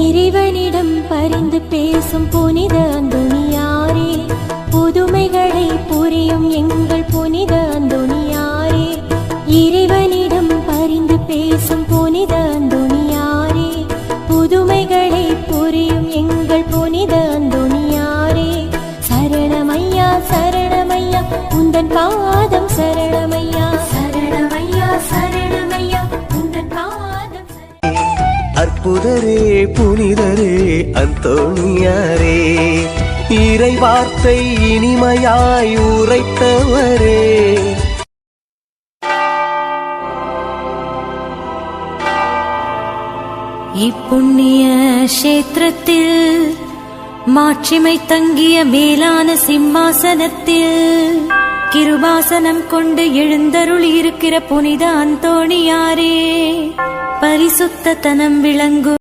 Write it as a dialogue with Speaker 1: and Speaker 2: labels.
Speaker 1: இறைவனிடம் பரிந்து பேசும் புனித அந்தோணியாரே, புதுமைகளை புரியும் எங்கள் புனித அந்தோணியாரே. இறைவனிடம் பரிந்து பேசும் புனித அந்தோணியாரே, புதுமைகளை புரியும் எங்கள் புனித அந்தோணியாரே. சரணமையா சரணமையா உந்தன் பாதம் சரணமையா, சரணமையா சரணமையா உந்தன் பாதம்.
Speaker 2: அற்புதரே புனிதரே அந்தோணியாரே, இறை வார்த்தை இனிமையாய் உரைத்தவரே.
Speaker 1: இப்புண்ணிய கஷேத்திரத்தில் மாட்சிமை தங்கிய மேலான சிம்மாசனத்தில் கிருபாசனம் கொண்டு எழுந்தருளி இருக்கிற புனித அந்தோணியாரே, பரிசுத்த தனம் விளங்கும்